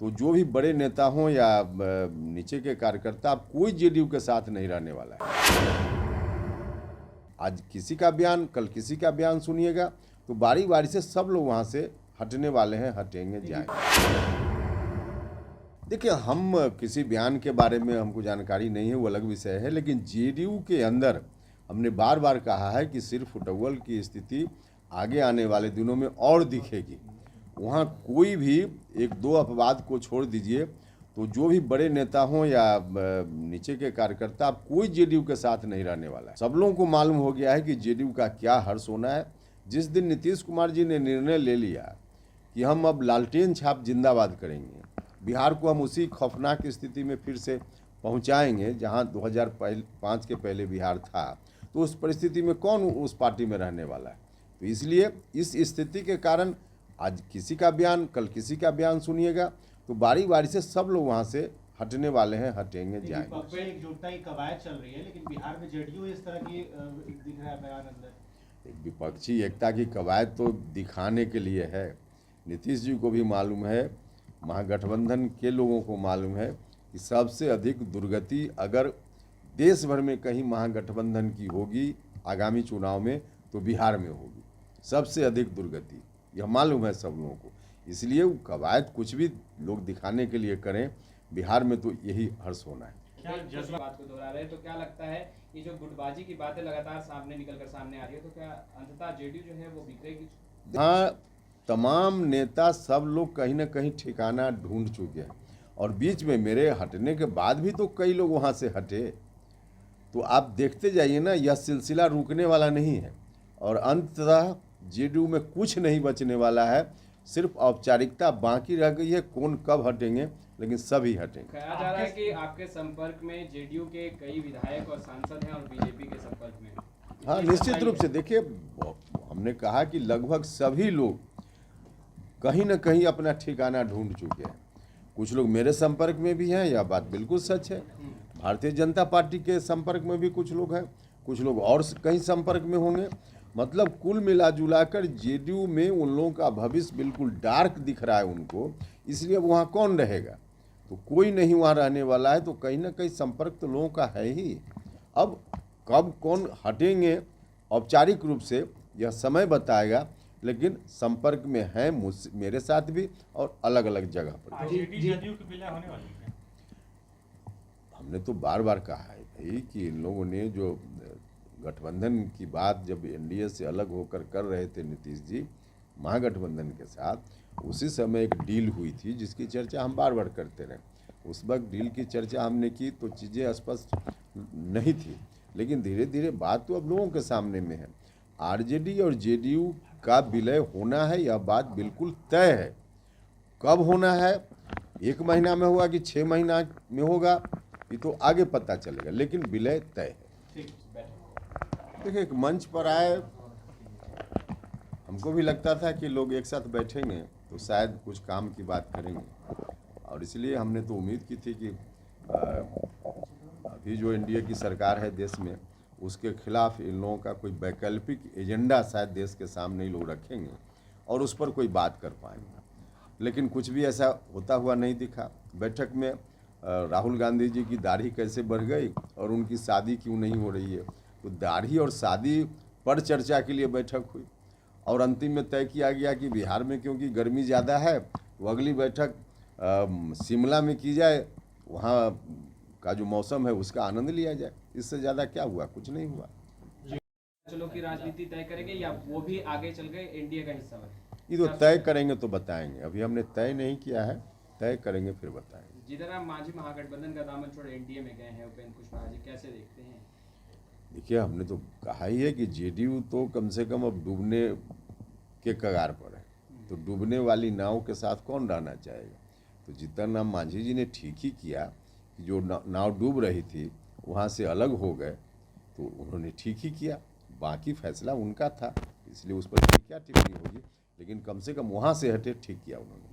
तो जो भी बड़े नेता हों या नीचे के कार्यकर्ता, अब कोई जेडीयू के साथ नहीं रहने वाला है। आज किसी का बयान, कल किसी का बयान सुनिएगा, तो बारी बारी से सब लोग वहाँ से हटने वाले हैं, हटेंगे, जाएंगे। देखिए, हम किसी बयान के बारे में हमको जानकारी नहीं है, वो अलग विषय है, लेकिन जेडीयू के अंदर हमने बार बार कहा है कि सिर्फ फुटबॉल की स्थिति आगे आने वाले दिनों में और दिखेगी। वहाँ कोई भी एक दो अपवाद को छोड़ दीजिए, तो जो भी बड़े नेता हों या नीचे के कार्यकर्ता, अब कोई जेडीयू के साथ नहीं रहने वाला है। सब लोगों को मालूम हो गया है कि जेडीयू का क्या हर्ष होना है। जिस दिन नीतीश कुमार जी ने निर्णय ले लिया कि हम अब लालटेन छाप जिंदाबाद करेंगे, बिहार को हम उसी खौफनाक स्थिति में फिर से पहुंचाएंगे जहां 2005 के पहले बिहार था, तो उस परिस्थिति में कौन उस पार्टी में रहने वाला है। तो इसलिए इस स्थिति के कारण आज किसी का बयान, कल किसी का बयान सुनिएगा, तो बारी बारी से सब लोग वहाँ से हटने वाले हैं, हटेंगे, जाएंगे। एकजुटता की कवायद चल रही है, लेकिन बिहार में जेडीयू इस तरह की दिख रहा है बयान अंदर। एक विपक्षी एकता की कवायद तो दिखाने के लिए है। नीतीश जी को भी मालूम है, महागठबंधन के लोगों को मालूम है कि सबसे अधिक दुर्गति अगर देश भर में कहीं महागठबंधन की होगी आगामी चुनाव में, तो बिहार में होगी सबसे अधिक दुर्गति। यह मालूम है सब लोगों को। इसलिए वो कवायद कुछ भी लोग दिखाने के लिए करें, बिहार में तो यही हर्ष होना है। क्या जज्बा बात को दोहरा रहे हैं, तो क्या लगता है ये जो गुटबाजी की बातें लगातार सामने आ रही है, तो क्या अंततः जेडीयू जो है वो बिखरेगी? हाँ, तमाम नेता सब लोग कहीं ना कहीं ठिकाना ढूंढ चुके हैं, और बीच में मेरे हटने के बाद भी तो कई लोग वहाँ से हटे। तो आप देखते जाइए ना, यह सिलसिला रुकने वाला नहीं है, और अंततः जेडीयू में कुछ नहीं बचने वाला है। सिर्फ औपचारिकता बाकी रह गई है, कौन कब हटेंगे, लेकिन सभी हटेंगे। कहा जा रहा है कि आपके संपर्क में जेडीयू के कई विधायक और सांसद हैं और बीजेपी के संपर्क में। हाँ, निश्चित रूप से। देखिए, हमने कहा कि लगभग सभी लोग कहीं ना कहीं अपना ठिकाना ढूंढ चुके हैं। कुछ लोग मेरे संपर्क में भी हैं, यह बात बिल्कुल सच है। भारतीय जनता पार्टी के संपर्क में भी कुछ लोग हैं, कुछ लोग और कहीं संपर्क में होंगे। मतलब कुल मिला जुलाकर जेडीयू में उन लोगों का भविष्य बिल्कुल डार्क दिख रहा है उनको। इसलिए वहाँ कौन रहेगा, तो कोई नहीं वहाँ रहने वाला है। तो कहीं ना कहीं संपर्क तो लोगों का है ही। अब कब कौन हटेंगे औपचारिक रूप से यह समय बताएगा, लेकिन संपर्क में है मेरे साथ भी और अलग अलग जगह पर। जेडीयू की विलय होने वाली है। हमने तो बार बार कहा है भाई कि इन लोगों ने जो गठबंधन की बात जब एनडीए से अलग होकर कर रहे थे नीतीश जी महागठबंधन के साथ, उसी समय एक डील हुई थी जिसकी चर्चा हम बार बार करते रहे। उस वक्त डील की चर्चा हमने की तो चीज़ें स्पष्ट नहीं थी, लेकिन धीरे धीरे बात तो अब लोगों के सामने में है। आरजेडी और जेडीयू का विलय होना है, यह बात बिल्कुल तय है। कब होना है, 1 महीना में होगा कि 6 महीना में होगा, ये तो आगे पता चलेगा, लेकिन विलय तय है। देखिए, एक मंच पर आए, हमको भी लगता था कि लोग एक साथ बैठेंगे तो शायद कुछ काम की बात करेंगे, और इसलिए हमने तो उम्मीद की थी कि अभी जो एनडीए की सरकार है देश में, उसके खिलाफ इन लोगों का कोई वैकल्पिक एजेंडा शायद देश के सामने ही लोग रखेंगे और उस पर कोई बात कर पाएंगे। लेकिन कुछ भी ऐसा होता हुआ नहीं दिखा। बैठक में राहुल गांधी जी की दाढ़ी कैसे बढ़ गई और उनकी शादी क्यों नहीं हो रही है, तो दाढ़ी और शादी पर चर्चा के लिए बैठक हुई, और अंतिम में तय किया गया कि बिहार में क्योंकि गर्मी ज़्यादा है तो अगली बैठक शिमला में की जाए, वहाँ का जो मौसम है उसका आनंद लिया जाए। इससे ज़्यादा क्या हुआ, कुछ नहीं हुआ। चलो की राजनीति तय करेंगे या वो भी आगे चल गए एनडीए का हिस्सा बने? ये तो तय करेंगे तो बताएंगे, अभी हमने तय नहीं किया है, तय करेंगे फिर बताएंगे। जिधर आप मांझी महागठबंधन का दामन छोड़ एनडीए में गए हैं, उपेंद्र कुशवाहा जी, कैसे देखते हैं? देखिए, हमने तो कहा ही है कि जेडीयू तो कम से कम अब डूबने के कगार पर है, तो डूबने वाली नाव के साथ कौन रहना चाहेगा। तो जीतन राम मांझी जी ने ठीक ही किया कि जो नाव डूब रही थी वहाँ से अलग हो गए, तो उन्होंने ठीक ही किया। बाकी फैसला उनका था, इसलिए उस पर क्या टिप्पणी होगी, लेकिन कम से कम वहाँ से हटे, ठीक किया उन्होंने।